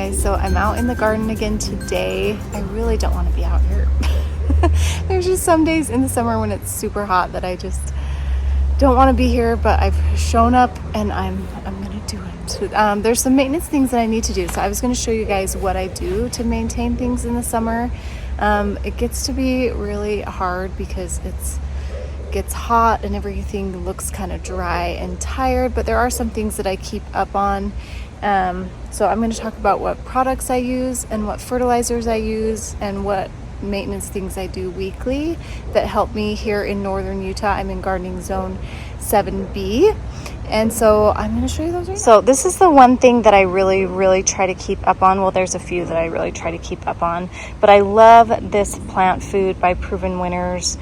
guys, so I'm out in the garden again today. I really don't want to be out here. There's just some days in the summer when it's super hot that I just don't want to be here, but I've shown up and I'm gonna do it. There's some maintenance things that I need to do, so I was going to show you guys what I do to maintain things in the summer. It gets to be really hard because it gets hot and everything looks kind of dry and tired, but there are some things that I keep up on. So I'm going to talk about what products I use and what fertilizers I use and what maintenance things I do weekly that help me here in northern Utah. I'm in gardening zone 7B, and so I'm going to show you those right now. So this is the one thing that I really try to keep up on. Well, there's a few that I really try to keep up on, but I love this plant food by Proven Winners.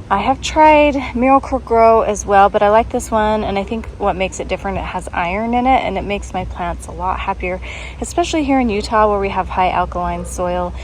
I have tried Miracle-Gro as well, but I like this one, and I think what makes it different, it has iron in it, and it makes my plants a lot happier, especially here in Utah where we have high alkaline soil,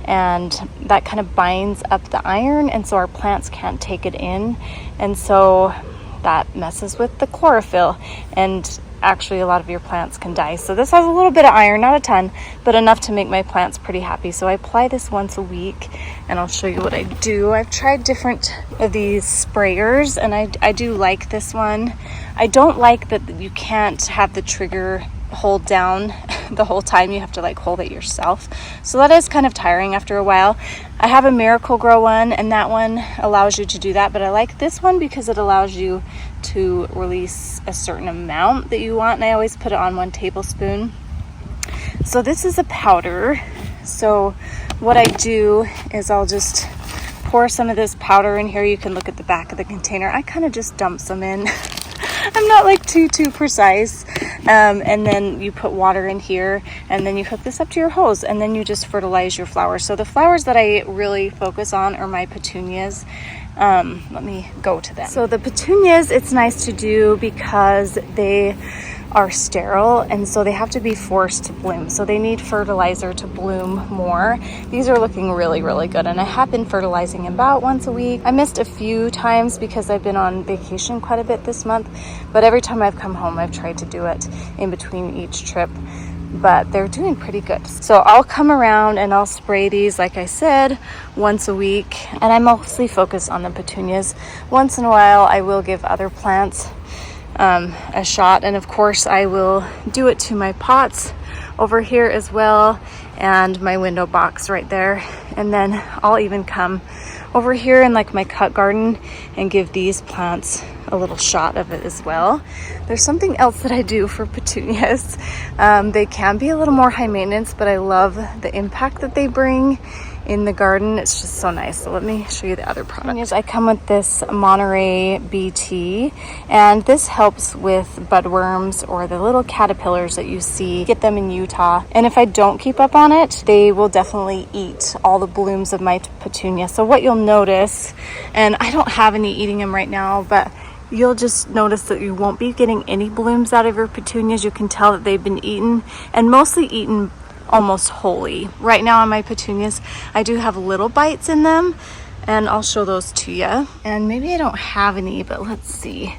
and that kind of binds up the iron, and so our plants can't take it in, and so that messes with the chlorophyll, and actually a lot of your plants can die. So this has a little bit of iron, not a ton, but enough to make my plants pretty happy. So I apply this once a week, and I'll show you what I do. I've tried different of these sprayers, and I do like this one. I don't like that you can't have the trigger hold down the whole time. You have to like hold it yourself, so that is kind of tiring after a while. I have a Miracle-Gro one, and that one allows you to do that, but I like this one because it allows you to release a certain amount that you want, and I always put it on 1 tablespoon. So this is a powder. So what I do is I'll just pour some of this powder in here. You can look at the back of the container. I kind of just dump some in. I'm not like too precise. And then you put water in here, and then you hook this up to your hose, and then you just fertilize your flowers. So the flowers that I really focus on are my petunias. Let me go to them. So the petunias, it's nice to do because they are sterile, and so they have to be forced to bloom. So they need fertilizer to bloom more. These are looking really good, and I have been fertilizing about once a week. I missed a few times because I've been on vacation quite a bit this month, but every time I've come home, I've tried to do it in between each trip. But they're doing pretty good. So I'll come around and I'll spray these, like I said, once a week. And I mostly focus on the petunias. Once in a while, I will give other plants a shot. And of course, I will do it to my pots over here as well, and my window box right there. And then I'll even come over here in like my cut garden and give these plants a little shot of it as well. There's something else that I do for petunias. They can be a little more high maintenance, but I love the impact that they bring in the garden. It's just so nice. So let me show you the other products. I come with this Monterey BT, and this helps with budworms or the little caterpillars that you see. Get them in Utah, and if I don't keep up on it, they will definitely eat all the blooms of my petunia. So what you'll notice, and I don't have any eating them right now, but you'll just notice that you won't be getting any blooms out of your petunias. You can tell that they've been eaten, and mostly eaten almost wholly. Right now on my petunias, I do have little bites in them, and I'll show those to you. And maybe I don't have any, but let's see.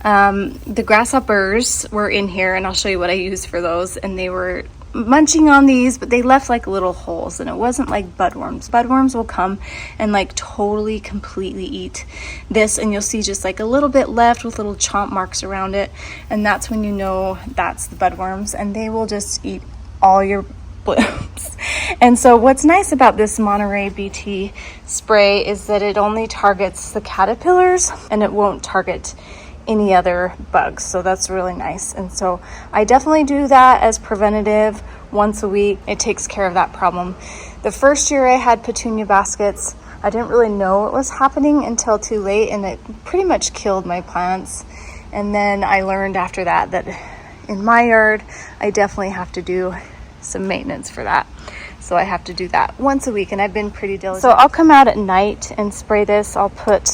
The grasshoppers were in here, and I'll show you what I use for those. And they were munching on these, but they left like little holes, and it wasn't like budworms. Budworms will come and like totally completely eat this, and you'll see just like a little bit left with little chomp marks around it, and that's when you know that's the budworms, and they will just eat all your blooms. And so what's nice about this Monterey BT spray is that it only targets the caterpillars, and it won't target any other bugs. So that's really nice. And so I definitely do that as preventative once a week. It takes care of that problem. The first year I had petunia baskets, I didn't really know what was happening until too late, and it pretty much killed my plants. And then I learned after that that in my yard, I definitely have to do some maintenance for that. So I have to do that once a week, and I've been pretty diligent. So I'll come out at night and spray this. I'll put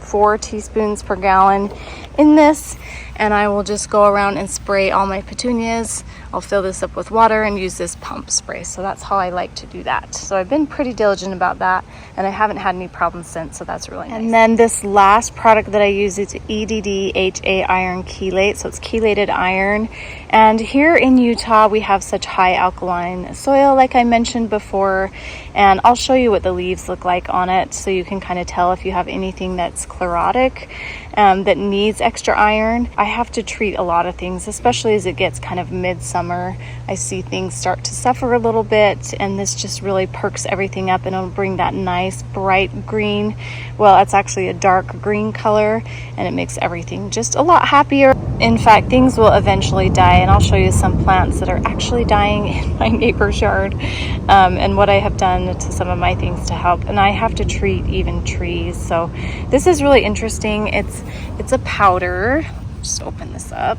4 teaspoons per gallon in this, and I will just go around and spray all my petunias. I'll fill this up with water and use this pump spray. So that's how I like to do that. So I've been pretty diligent about that, and I haven't had any problems since, so that's really nice. And then this last product that I use is EDDHA Iron Chelate. So it's chelated iron. And here in Utah, we have such high alkaline soil, like I mentioned before, and I'll show you what the leaves look like on it so you can kind of tell if you have anything that's chlorotic that needs extra iron. I have to treat a lot of things, especially as it gets kind of midsummer. I see things start to suffer a little bit, and this just really perks everything up, and it'll bring that nice bright green. Well, it's actually a dark green color, and it makes everything just a lot happier. In fact, things will eventually die, and I'll show you some plants that are actually dying in my neighbor's yard, and what I have done to some of my things to help. And I have to treat even trees, so this is really interesting. It's a powder. Just open this up.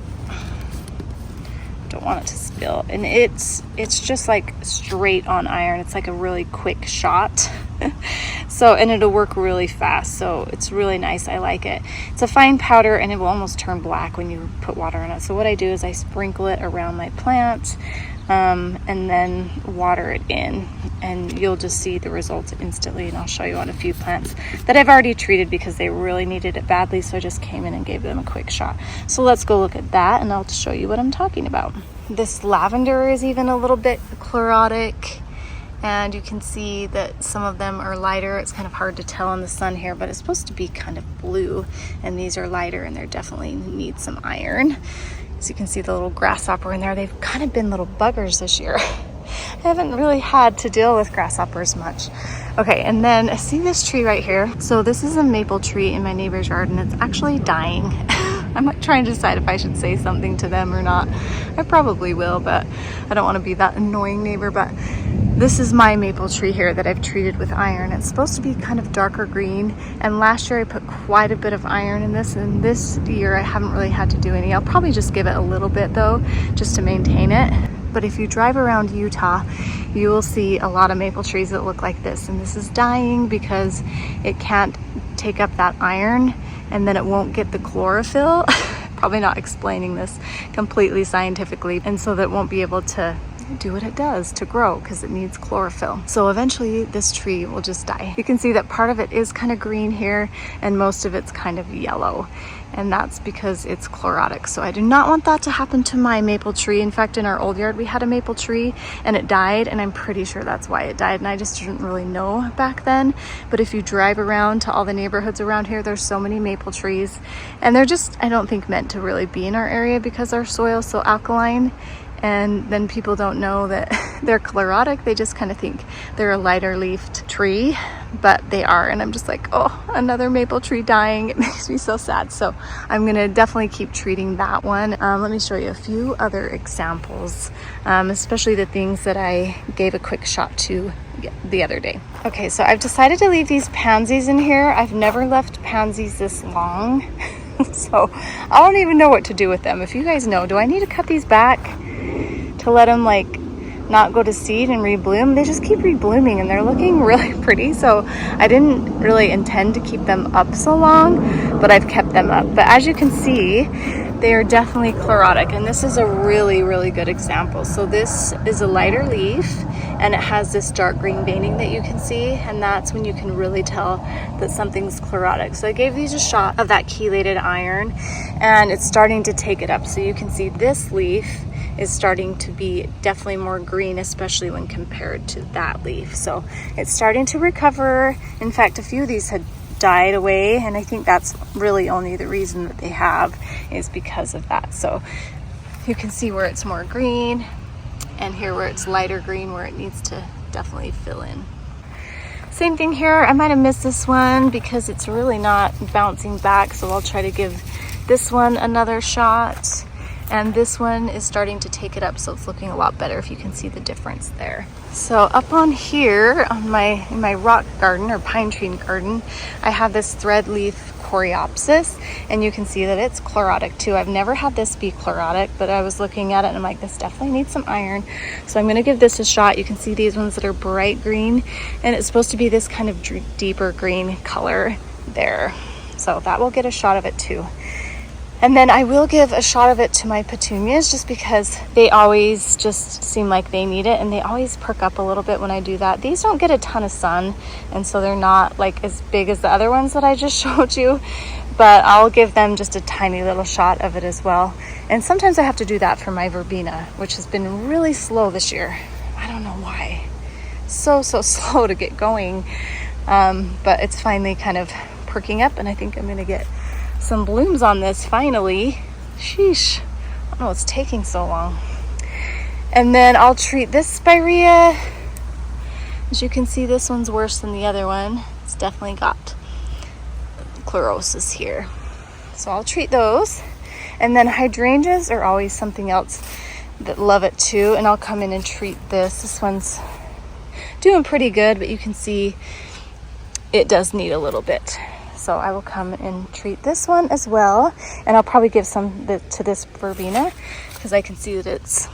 Don't want it to spill. And it's just like straight on iron. It's like a really quick shot. So, and it'll work really fast. So it's really nice. I like it. It's a fine powder, and it will almost turn black when you put water in it. So what I do is I sprinkle it around my plant, and then water it in, and you'll just see the results instantly. And I'll show you on a few plants that I've already treated because they really needed it badly, so I just came in and gave them a quick shot. So let's go look at that, and I'll show you what I'm talking about. This lavender is even a little bit chlorotic, and you can see that some of them are lighter. It's kind of hard to tell in the sun here, but it's supposed to be kind of blue, and these are lighter, and they definitely need some iron. So you can see the little grasshopper in there. They've kind of been little buggers this year. I haven't really had to deal with grasshoppers much. Okay, and then see this tree right here? So this is a maple tree in my neighbor's yard, and it's actually dying. I'm like trying to decide if I should say something to them or not. I probably will, but I don't want to be that annoying neighbor. But this is my maple tree here that I've treated with iron. It's supposed to be kind of darker green, and last year I put quite a bit of iron in this, and this year I haven't really had to do any. I'll probably just give it a little bit though, just to maintain it. But if you drive around Utah, you will see a lot of maple trees that look like this, and this is dying because it can't take up that iron, and then it won't get the chlorophyll. Probably not explaining this completely scientifically, and so that it won't be able to do what it does to grow because it needs chlorophyll. So eventually this tree will just die. You can see that part of it is kind of green here, and most of it's kind of yellow, and that's because it's chlorotic. So I do not want that to happen to my maple tree. In fact, in our old yard we had a maple tree and it died, and I'm pretty sure that's why it died, and I just didn't really know back then. But if you drive around to all the neighborhoods around here, there's so many maple trees, and they're just, I don't think, meant to really be in our area because our soil's so alkaline. And then people don't know that they're chlorotic. They just kind of think they're a lighter leafed tree, but they are. And I'm just like, oh, another maple tree dying. It makes me so sad. So I'm gonna definitely keep treating that one. Let me show you a few other examples, especially the things that I gave a quick shot to the other day. Okay, so I've decided to leave these pansies in here. I've never left pansies this long. So I don't even know what to do with them. If you guys know, do I need to cut these back to let them like not go to seed and rebloom? They just keep reblooming, and they're looking really pretty. So I didn't really intend to keep them up so long, but I've kept them up. But as you can see, they are definitely chlorotic, and this is a really, really good example. So this is a lighter leaf, and it has this dark green veining that you can see, and that's when you can really tell that something's chlorotic. So I gave these a shot of that chelated iron, and it's starting to take it up. So you can see this leaf is starting to be definitely more green, especially when compared to that leaf. So it's starting to recover. In fact, a few of these had died away, and I think that's really only the reason that they have is because of that. So you can see where it's more green, and here where it's lighter green, where it needs to definitely fill in. Same thing here. I might have missed this one because it's really not bouncing back, so I'll try to give this one another shot. And this one is starting to take it up, so it's looking a lot better if you can see the difference there. So up on here on in my rock garden or pine tree garden, I have this thread leaf coreopsis, and you can see that it's chlorotic too. I've never had this be chlorotic, but I was looking at it and I'm like, this definitely needs some iron. So I'm gonna give this a shot. You can see these ones that are bright green, and it's supposed to be this kind of deeper green color there. So that will get a shot of it too. And then I will give a shot of it to my petunias just because they always just seem like they need it, and they always perk up a little bit when I do that. These don't get a ton of sun, and so they're not like as big as the other ones that I just showed you, but I'll give them just a tiny little shot of it as well. And sometimes I have to do that for my verbena, which has been really slow this year. I don't know why. So slow to get going, but it's finally kind of perking up, and I think I'm gonna get some blooms on this finally. Sheesh, I don't know what's taking so long. And then I'll treat this spirea. As you can see, this one's worse than the other one. It's definitely got chlorosis here, so I'll treat those. And then hydrangeas are always something else that love it too, and I'll come in and treat this one's doing pretty good, but you can see it does need a little bit. So I will come and treat this one as well. And I'll probably give some to this verbena because I can see that it's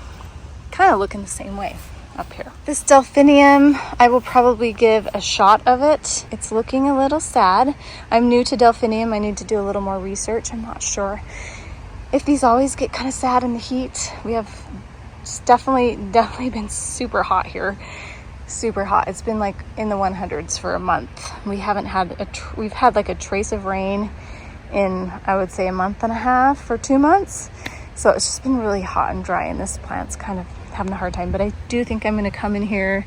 kind of looking the same way up here. This delphinium, I will probably give a shot of it. It's looking a little sad. I'm new to delphinium. I need to do a little more research. I'm not sure if these always get kind of sad in the heat. We have definitely been super hot here. Super hot. It's been like in the 100s for a month. We haven't had we've had like a trace of rain in, I would say, a month and a half or 2 months. So it's just been really hot and dry, and this plant's kind of having a hard time, but I do think I'm going to come in here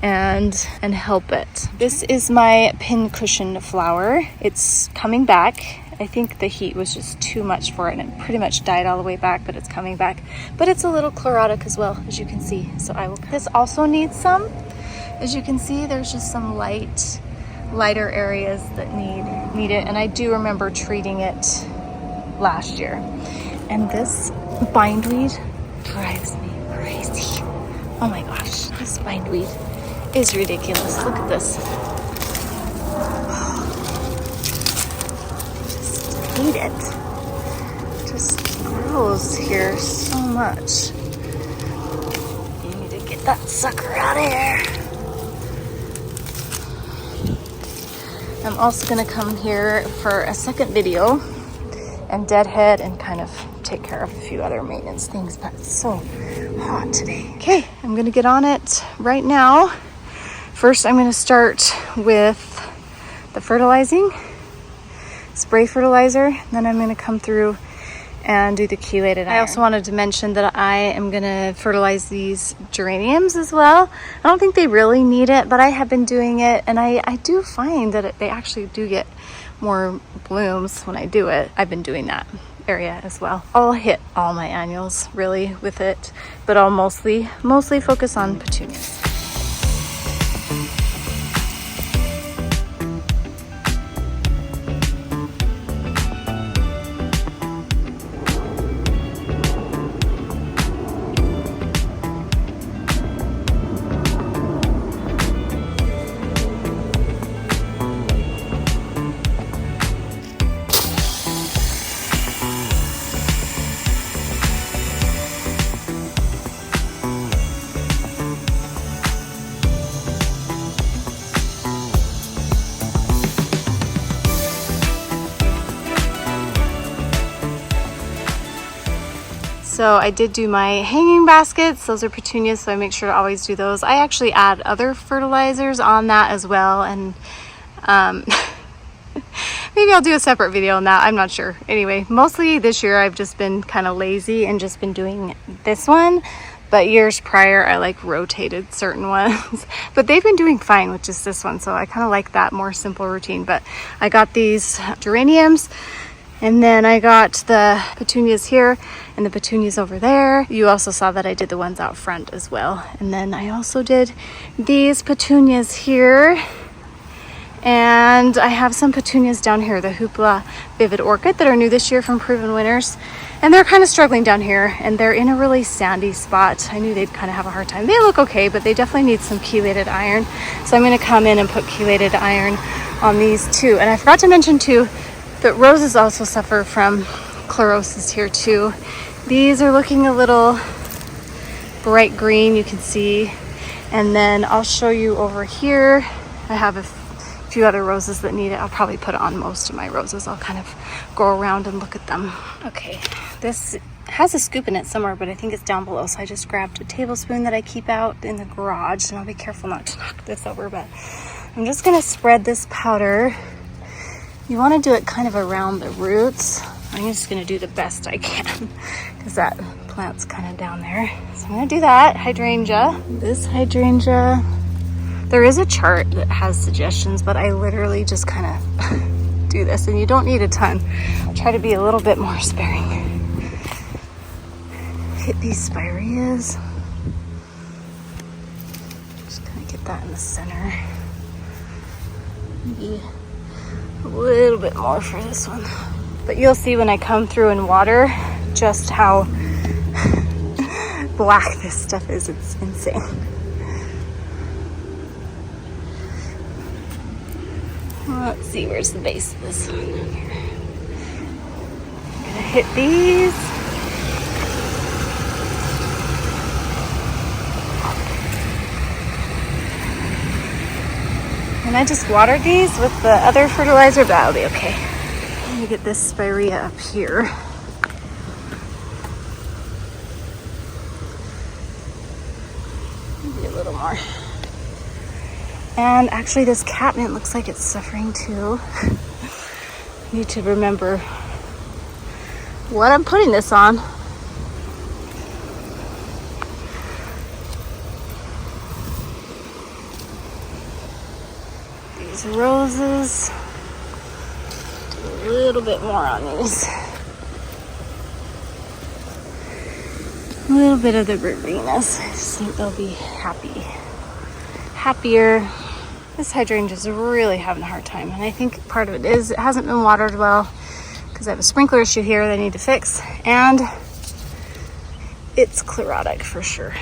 and help it. This is my pincushion flower. It's coming back. I think the heat was just too much for it, and it pretty much died all the way back, but it's coming back. But it's a little chlorotic as well, as you can see. So I will. This also needs some. As you can see, there's just some lighter areas that need it, and I do remember treating it last year. And this bindweed drives me crazy. Oh my gosh, this bindweed is ridiculous. Look at this. Just hate it. Just grows here so much. You need to get that sucker out of here. I'm also going to come here for a second video and deadhead and kind of take care of a few other maintenance things, but it's so hot today. Okay, I'm going to get on it right now. First, I'm going to start with the fertilizing, spray fertilizer, then I'm going to come through and do the chelated iron. I also wanted to mention that I am going to fertilize these geraniums as well. I don't think they really need it, but I have been doing it, and I do find that they actually do get more blooms when I do it. I've been doing that area as well. I'll hit all my annuals really with it, but I'll mostly focus on petunias. So I did do my hanging baskets. Those are petunias, so I make sure to always do those. I actually add other fertilizers on that as well, and maybe I'll do a separate video on that. I'm not sure. Anyway, mostly this year I've just been kind of lazy and just been doing this one. But years prior, I like rotated certain ones. But they've been doing fine with just this one, so I kind of like that more simple routine. But I got these geraniums, and then I got the petunias here and the petunias over there. You also saw that I did the ones out front as well. And then I also did these petunias here. And I have some petunias down here, the Hoopla Vivid Orchid, that are new this year from Proven Winners. And they're kind of struggling down here, and they're in a really sandy spot. I knew they'd kind of have a hard time. They look okay, but they definitely need some chelated iron. So I'm gonna come in and put chelated iron on these too. And I forgot to mention too, that roses also suffer from chlorosis here too. These are looking a little bright green, you can see. And then I'll show you over here, I have a few other roses that need it. I'll probably put it on most of my roses. I'll kind of go around and look at them. Okay, this has a scoop in it somewhere, but I think it's down below. So I just grabbed a tablespoon that I keep out in the garage, and I'll be careful not to knock this over, but I'm just gonna spread this powder. You wanna do it kind of around the roots. I'm just gonna do the best I can because that plant's kind of down there. So I'm gonna do that. Hydrangea. This hydrangea, there is a chart that has suggestions, but I literally just kind of do this, and you don't need a ton. I'll try to be a little bit more sparing. Hit these spireas. Just kind of get that in the center. Maybe a little bit more for this one. But you'll see when I come through and water just how black this stuff is. It's insane. Let's see, where's the base of this one? Here. I'm gonna hit these. And I just watered these with the other fertilizer, but that'll be okay. Let me get this spirea up here. Maybe a little more. And actually this catnip looks like it's suffering too. I need to remember what I'm putting this on. These roses. Do a little bit more on these. A little bit of the verbenas. I just think they'll be happier. This hydrangea is really having a hard time, and I think part of it is it hasn't been watered well because I have a sprinkler issue here that I need to fix, and it's chlorotic for sure.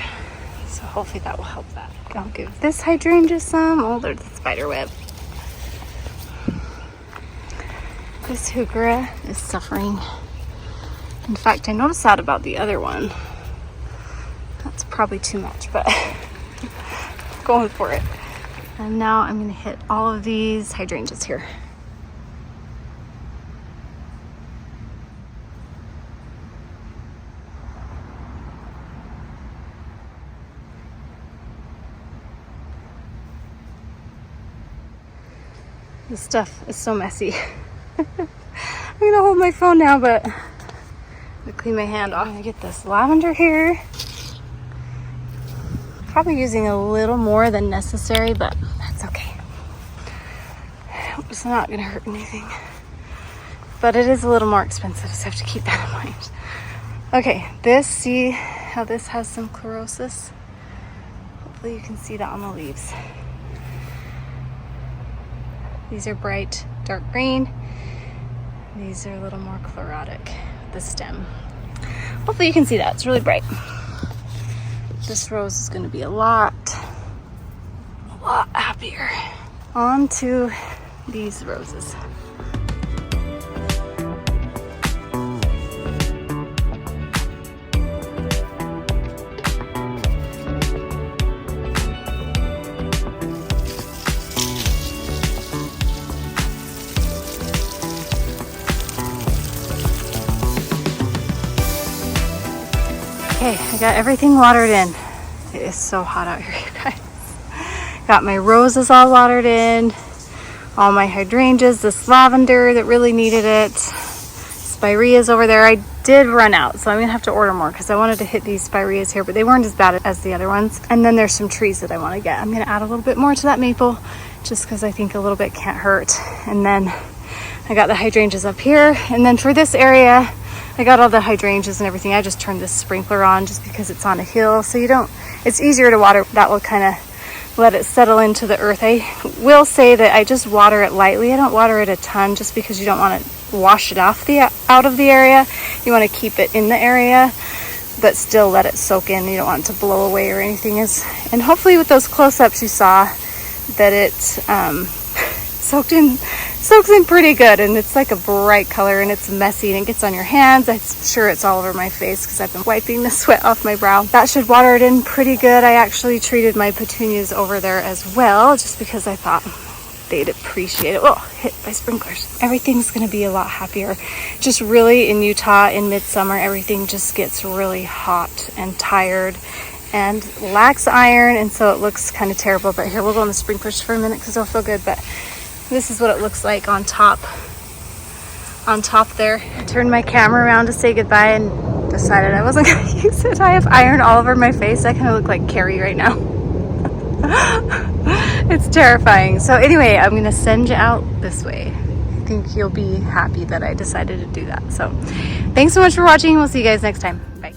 So hopefully that will help that. I'll give this hydrangea some. Oh, there's the spider web. This heuchera is suffering. In fact, I noticed that about the other one. That's probably too much, but going for it. And now I'm going to hit all of these hydrangeas here. This stuff is so messy. I'm going to hold my phone now, but I'm going to clean my hand off. I'm going to get this lavender here. Probably using a little more than necessary, but that's okay. It's not gonna hurt anything. But it is a little more expensive, so I have to keep that in mind. Okay, this, see how this has some chlorosis? Hopefully you can see that on the leaves. These are bright, dark green. These are a little more chlorotic, the stem. Hopefully you can see that, it's really bright. This rose is going to be a lot happier. On to these roses. Okay, I got everything watered in. It is so hot out here, you guys. Got my roses all watered in, all my hydrangeas, this lavender that really needed it, spireas over there. I did run out, so I'm gonna have to order more because I wanted to hit these spireas here, but they weren't as bad as the other ones. And then there's some trees that I want to get. I'm gonna add a little bit more to that maple just because I think a little bit can't hurt. And then I got the hydrangeas up here, and then for this area I got all the hydrangeas and everything. I just turned this sprinkler on just because it's on a hill, so it's easier to water. That will kind of let it settle into the earth. I will say that I just water it lightly. I don't water it a ton just because you don't want to wash it out of the area. You want to keep it in the area, but still let it soak in. You don't want it to blow away or anything. And hopefully with those close-ups you saw that it soaks in pretty good, and it's like a bright color, and it's messy and it gets on your hands. I'm sure it's all over my face because I've been wiping the sweat off my brow. That should water it in pretty good. I actually treated my petunias over there as well just because I thought they'd appreciate it. Oh, hit by sprinklers. Everything's gonna be a lot happier. Just really in Utah in midsummer, everything just gets really hot and tired and lacks iron, and so it looks kind of terrible. But here, we'll go on the sprinklers for a minute because it'll feel good. But this is what it looks like on top there. I turned my camera around to say goodbye and decided I wasn't gonna use it. I have iron all over my face. I kind of look like Carrie right now. It's terrifying. So anyway, I'm gonna send you out this way. I think you'll be happy that I decided to do that. So thanks so much for watching. We'll see you guys next time. Bye.